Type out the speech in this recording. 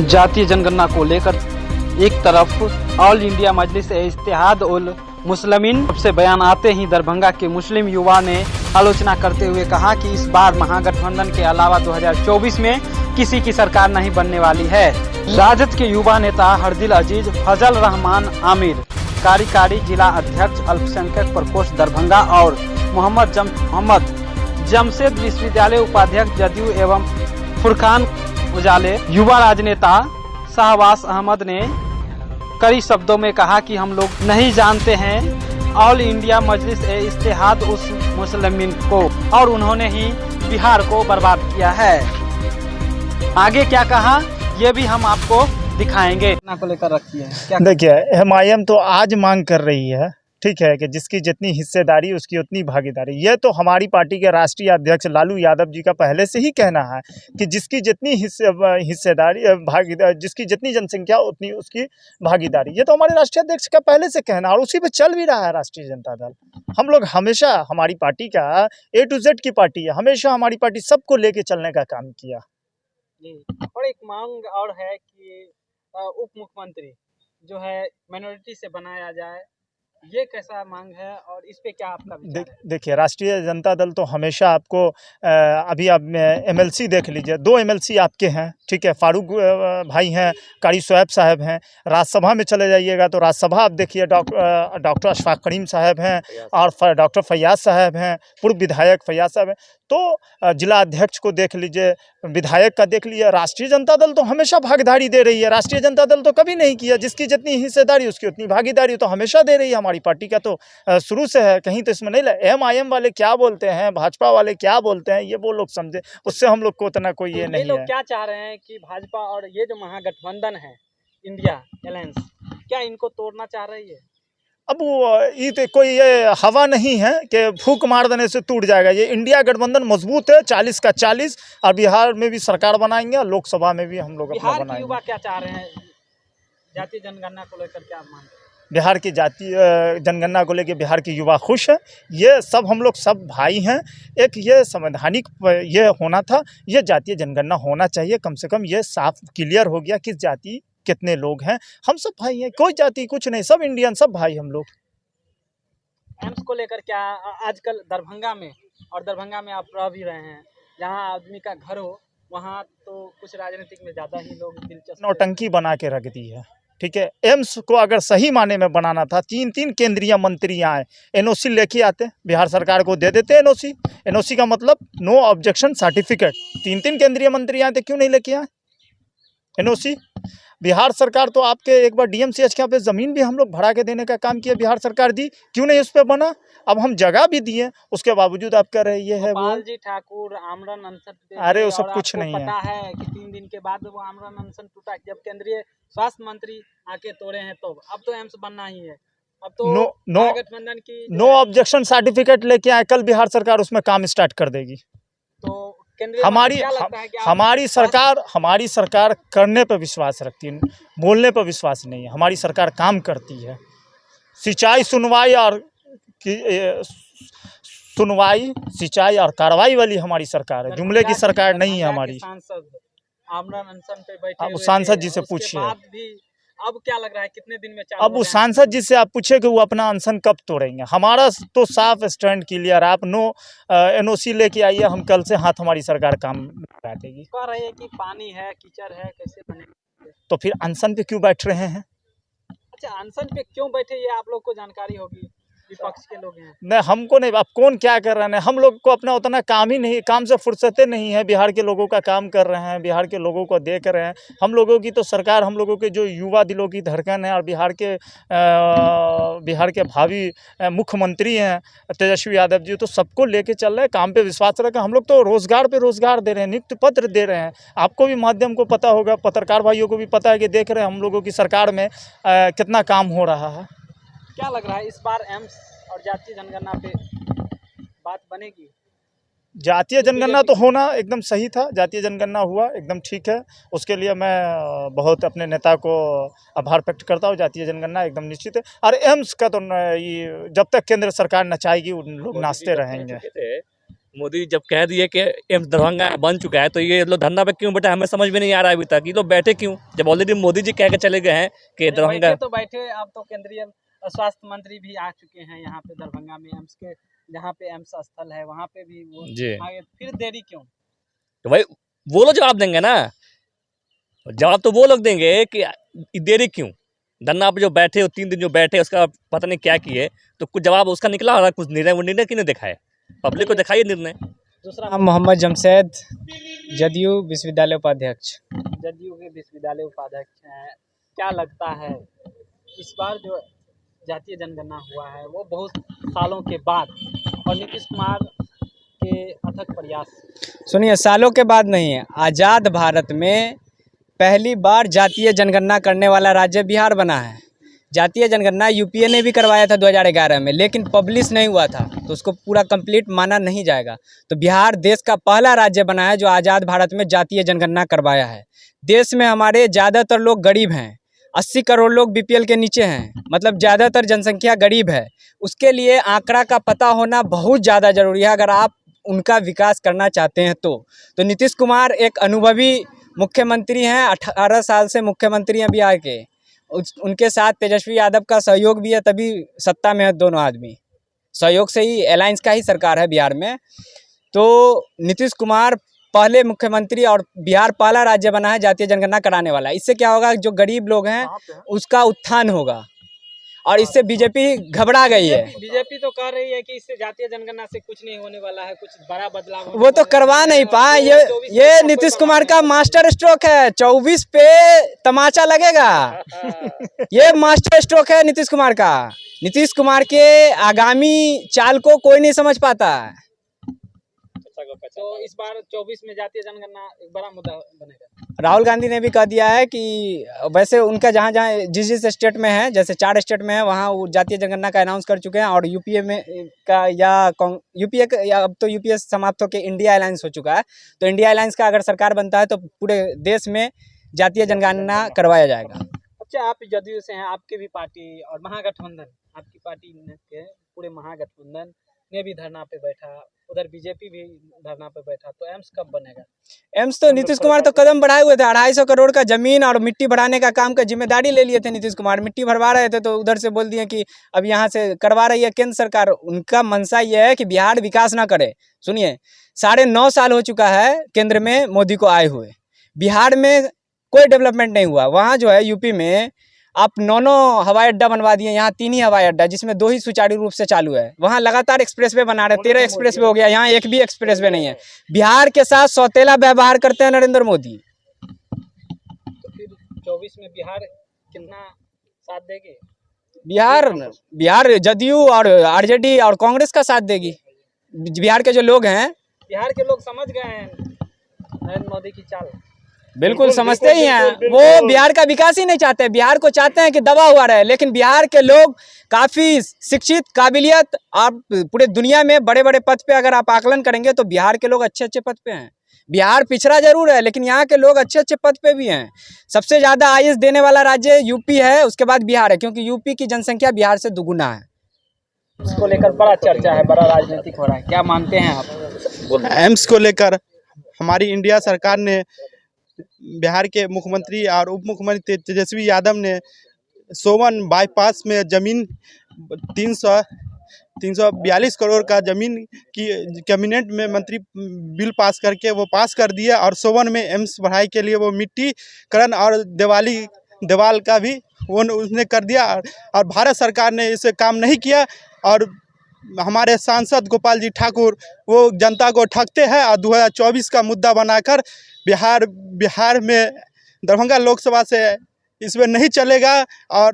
जातीय जनगणना को लेकर एक तरफ ऑल इंडिया मजलिस इत्तेहाद उल मुस्लिमीन से बयान आते ही दरभंगा के मुस्लिम युवा ने आलोचना करते हुए कहा कि इस बार महागठबंधन के अलावा 2024 में किसी की सरकार नहीं बनने वाली है। राजद के युवा नेता हरदिल अजीज, फजल रहमान आमिर, कार्यकारी जिला अध्यक्ष अल्पसंख्यक प्रकोष्ठ दरभंगा और मोहम्मद जमशेद विश्वविद्यालय उपाध्यक्ष जदयू एवं फुरकान उजाले युवा राजनेता शाहबाज अहमद ने कई शब्दों में कहा कि हम लोग नहीं जानते हैं ऑल इंडिया मजलिस इत्तेहाद उस मुस्लिमीन को और उन्होंने ही बिहार को बर्बाद किया है। आगे क्या कहा ये भी हम आपको दिखाएंगे। को लेकर रखी है, देखिए एमआईएम तो आज मांग कर रही है, ठीक है, कि जिसकी जितनी हिस्सेदारी उसकी उतनी भागीदारी। ये तो हमारी पार्टी के राष्ट्रीय अध्यक्ष लालू यादव जी का पहले से ही कहना है कि जिसकी जितनी हिस्सेदारी भागीदारी, जिसकी जितनी जनसंख्या उतनी उसकी भागीदारी। ये तो हमारे राष्ट्रीय अध्यक्ष का पहले से कहना है और उसी पे चल भी रहा है राष्ट्रीय जनता दल। हम लोग हमेशा, हमारी पार्टी का A to Z की पार्टी है, हमेशा हमारी पार्टी सबको लेके चलने का काम किया। और एक मांग और है कि उप मुख्यमंत्री जो है माइनॉरिटी से बनाया जाए, ये कैसा मांग है और इस पे क्या आपका विचार है? देखिए राष्ट्रीय जनता दल तो हमेशा आपको अभी आप MLC देख लीजिए, 2 MLC आपके हैं, ठीक है, फारूक भाई हैं, कारी शोएब साहब हैं। राज्यसभा में चले जाइएगा तो राज्यसभा आप देखिए डॉक्टर अशफाक करीम साहब हैं और डॉक्टर फैयाज साहब हैं, पूर्व विधायक फैयाज साहब हैं। तो जिला अध्यक्ष को देख लीजिए, विधायक का देख लीजिए। राष्ट्रीय जनता दल तो हमेशा भागीदारी दे रही है। राष्ट्रीय जनता दल तो कभी नहीं किया, जिसकी जितनी हिस्सेदारी उसकी उतनी भागीदारी तो हमेशा दे रही है। हमारी पार्टी का तो शुरू से है, कहीं तो इसमें नहीं MIM वाले क्या बोलते हैं, भाजपा वाले क्या बोलते हैं, ये वो लोग समझे, उससे हम लोग को उतना कोई ये नहीं है। लोग क्या चाह रहे हैं कि भाजपा और ये जो महागठबंधन है इंडिया अलायंस, क्या इनको तोड़ना चाह रही है? अब ये तो कोई ये हवा नहीं है कि फूंक मार देने से टूट जाएगा। ये इंडिया गठबंधन मजबूत है, 40 का 40, और बिहार में भी सरकार बनाएंगे और लोकसभा में भी हम लोग अपना बनाएंगे। बिहार के युवा क्या चाह रहे हैं जातीय जनगणना को लेकर, क्या मांग? बिहार की जातीय जनगणना को लेकर बिहार के युवा खुश है। ये सब हम लोग सब भाई हैं। एक ये संवैधानिक ये होना था, ये जातीय जनगणना होना चाहिए। कम से कम ये साफ क्लियर हो गया किस जाति कितने लोग हैं। हम सब भाई हैं, कोई जाति कुछ नहीं, सब इंडियन, सब भाई हम लोग। एम्स को लेकर क्या आजकल दरभंगा में आप रह भी रहे हैं, जहाँ आदमी का घर हो वहाँ तो कुछ राजनीतिक में ज़्यादा ही लोग दिलचस्प नौटंकी बना के रख दी है, ठीक है। एम्स को अगर सही माने में बनाना था, 3 केंद्रीय मंत्री आए, NOC लेके आते, बिहार सरकार को दे देते NOC का मतलब नो ऑब्जेक्शन सर्टिफिकेट। 3 केंद्रीय मंत्री आए थे, क्यों नहीं लेके आए NOC? बिहार सरकार तो आपके एक बार DMCH के पे ज़मीन भी हम लोग भरा के देने का काम किया, बिहार सरकार दी, क्यों नहीं उस पर बना? अब हम जगह भी दिए, उसके बावजूद आप कह रहे ये है वो। जी ठाकुर आमरण अनशन, अरे वो सब कुछ नहीं है। पता है कि 3 दिन के बाद वो आमरण अनशन टूटा, जब केंद्रीय स्वास्थ्य मंत्री आके तोड़े हैं। तो अब तो एम्स बनना ही है, अब तो गठबंधन की नो ऑब्जेक्शन सर्टिफिकेट लेके आए, कल बिहार सरकार उसमें काम स्टार्ट कर देगी। तो हमारी सरकार करने पर विश्वास रखती है, बोलने पर विश्वास नहीं है। हमारी सरकार काम करती है। सिंचाई सुनवाई और कार्रवाई वाली हमारी सरकार है, जुमले की सरकार नहीं है हमारी। आमरण अनशन पे बैठे अब सांसद जी से पूछिए, अब क्या लग रहा है कितने दिन में चालू? अब उस सांसद जी से आप पूछे कि वो अपना अनशन कब तोड़ेंगे। हमारा तो साफ स्टैंड क्लियर, आप NOC लेके आइए, हम कल से हाथ हमारी सरकार काम करा देगी। कह रही है कि पानी है, कीचड़ है, कैसे बनेगा? तो फिर अनशन पे क्यों बैठ रहे हैं? अच्छा, अनशन पे क्यों बैठे ये आप लोग को जानकारी होगी, विपक्ष के लोग हैं। नहीं, हमको नहीं, अब कौन क्या कर रहे हैं, हम लोग को अपना उतना काम ही नहीं, काम से फुर्सतें नहीं है। बिहार के लोगों का काम कर रहे हैं, बिहार के लोगों को देख रहे हैं। हम लोगों की तो सरकार, हम लोगों के जो युवा दिलों की धड़कन है, और बिहार के भावी मुख्यमंत्री हैं तेजस्वी यादव जी, तो सबको लेके चल रहे हैं, काम पे विश्वास रखें। हम लोग तो रोजगार पे रोजगार दे रहे हैं, नियुक्ति पत्र दे रहे हैं। आपको भी माध्यम को पता होगा, पत्रकार भाइयों को भी पता है कि देख रहे हैं हम लोगों की सरकार में कितना काम हो रहा है। क्या लग रहा है इस बार एम्स और जातीय जनगणना पे बात बनेगी? जातीय जनगणना तो होना एकदम सही था, जातीय जनगणना हुआ एकदम ठीक है। उसके लिए मैं बहुत अपने नेता को आभार व्यक्त करता हूँ। जातीय जनगणना एकदम निश्चित है। और एम्स का तो ये जब तक केंद्र सरकार नचाएगी उन लोग नाचते रहेंगे। मोदी जब कह दिए कि एम्स दरभंगा बन चुका है तो ये लोग धरना पे क्यों बैठा, हमें समझ में नहीं आ रहा है अभी तक। ये लोग बैठे क्यों, जब ऑलरेडी मोदी जी कह के चले गए हैं कि दरभंगा। बैठे अब तो केंद्रीय स्वास्थ्य मंत्री भी आ चुके हैं यहाँ पे दरभंगा में, एम्स के जहाँ पे एम्स स्थल है वहाँ पे भी वो जी आगे, फिर देरी क्यों? तो भाई वो लोग जवाब देंगे ना, जवाब तो वो लोग देंगे कि देरी क्यों। धरना पे जो बैठे हो 3 दिन जो बैठे उसका पता नहीं क्या किए, तो कुछ जवाब उसका निकला होगा, कुछ निर्णय, वो निर्णय किन्हें दिखाए, पब्लिक को दिखाइए निर्णय। दूसरा नाम मोहम्मद जमशेद, जदयू विश्वविद्यालय उपाध्यक्ष। जदयू के विश्वविद्यालय उपाध्यक्ष हैं, क्या लगता है इस बार जो जातीय जनगणना हुआ है वो बहुत सालों के बाद, और नीतीश कुमार के अथक प्रयास? सुनिए, सालों के बाद नहीं है, आज़ाद भारत में पहली बार जातीय जनगणना करने वाला राज्य बिहार बना है। जातीय जनगणना यूपीए ने भी करवाया था 2011 में, लेकिन पब्लिश नहीं हुआ था, तो उसको पूरा कंप्लीट माना नहीं जाएगा। तो बिहार देश का पहला राज्य बना है जो आज़ाद भारत में जातीय जनगणना करवाया है। देश में हमारे ज़्यादातर लोग गरीब हैं, 80 करोड़ लोग बीपीएल के नीचे हैं, मतलब ज़्यादातर जनसंख्या गरीब है। उसके लिए आंकड़ा का पता होना बहुत ज़्यादा ज़रूरी है अगर आप उनका विकास करना चाहते हैं तो नीतीश कुमार एक अनुभवी मुख्यमंत्री हैं, 18 साल से मुख्यमंत्री हैं बिहार के। उनके साथ तेजस्वी यादव का सहयोग भी है, तभी सत्ता में है दोनों आदमी, सहयोग से ही अलायंस का ही सरकार है बिहार में। तो नीतीश कुमार पहले मुख्यमंत्री और बिहार पहला राज्य बना है जातीय जनगणना कराने वाला। इससे क्या होगा, जो गरीब लोग हैं उसका उत्थान होगा, और इससे बीजेपी घबरा गई है। बीजेपी तो कह रही है कि इससे जातीय जनगणना से कुछ नहीं होने वाला है, कुछ बड़ा बदलाव वो तो करवा नहीं पाए। ये नीतीश कुमार का मास्टर स्ट्रोक है, 24 पे तमाचा लगेगा। ये मास्टर स्ट्रोक है नीतीश कुमार का। नीतीश कुमार के आगामी चाल को कोई नहीं समझ पाता। तो इस बार 24 में जातीय जनगणना एक बड़ा मुद्दा बनेगा। राहुल गांधी ने भी कह दिया है कि वैसे उनका जहाँ जिस स्टेट में है, जैसे 4 स्टेट में है, वहाँ वो जातीय जनगणना का अनाउंस कर चुके हैं। और यूपीए में का या अब तो यूपीए समाप्त होकर इंडिया अलायंस हो चुका है, तो इंडिया अलायंस का अगर सरकार बनता है तो पूरे देश में जातीय जनगणना करवाया जाएगा। अच्छा, आप जदयू से हैं, आपकी भी पार्टी और महागठबंधन, आपकी पार्टी के पूरे महागठबंधन ने भी धरना पे बैठा, उधर बीजेपी भी धरना पे बैठा, तो एम्स कब बनेगा? एम्स तो नीतीश कुमार तो कदम बढ़ाए हुए थे। 250 करोड़ का जमीन और मिट्टी भराने का काम का जिम्मेदारी ले लिए थे नीतीश कुमार। मिट्टी भरवा रहे थे तो उधर से बोल दिए कि अब यहाँ से करवा रही है केंद्र सरकार। उनका मंशा ये है कि बिहार विकास ना करे। सुनिए, 9.5 साल हो चुका है केंद्र में मोदी को आए हुए, बिहार में कोई डेवलपमेंट नहीं हुआ। वहाँ जो है यूपी में आप 9 हवाई अड्डा बनवा दिए, यहाँ 3 ही हवाई अड्डा, जिसमें 2 ही सुचारू रूप से चालू है। वहाँ लगातार एक्सप्रेसवे बना रहे, 13 एक्सप्रेसवे हो गया, यहाँ एक भी एक्सप्रेसवे नहीं है। बिहार के साथ सौतेला व्यवहार करते हैं नरेंद्र मोदी। तो फिर 24 में बिहार कितना साथ देगी? बिहार जदयू और आरजेडी और कांग्रेस का साथ देगी। बिहार के जो लोग हैं, बिहार के लोग समझ गए हैं नरेंद्र मोदी की चाल, बिल्कुल समझते ही हैं। वो बिहार का विकास ही नहीं चाहते, बिहार को चाहते हैं कि दबा हुआ रहे। लेकिन बिहार के लोग काफ़ी शिक्षित, काबिलियत, आप पूरे दुनिया में बड़े बड़े पद पे अगर आप आकलन करेंगे तो बिहार के लोग अच्छे अच्छे पद पे हैं। बिहार पिछड़ा जरूर है, लेकिन यहाँ के लोग अच्छे अच्छे पद पे भी हैं। सबसे ज़्यादा आईएएस देने वाला राज्य यूपी है, उसके बाद बिहार है, क्योंकि यूपी की जनसंख्या बिहार से दुगुना है। उसको लेकर बड़ा चर्चा है, बड़ा राजनीतिक हो रहा है, क्या मानते हैं आप? एम्स को लेकर हमारी इंडिया सरकार ने, बिहार के मुख्यमंत्री और उप मुख्यमंत्री तेजस्वी यादव ने सोवन बाईपास में ज़मीन 342 करोड़ का ज़मीन की कैबिनेट में मंत्री बिल पास करके वो पास कर दिया। और सोवन में एम्स बढ़ाई के लिए वो मिट्टीकरण और दीवाल का भी वो उसने कर दिया। और भारत सरकार ने इसे काम नहीं किया। और हमारे सांसद गोपाल जी ठाकुर वो जनता को ठगते हैं और 2024 का मुद्दा बनाकर बिहार में दरभंगा लोकसभा से इसमें नहीं चलेगा। और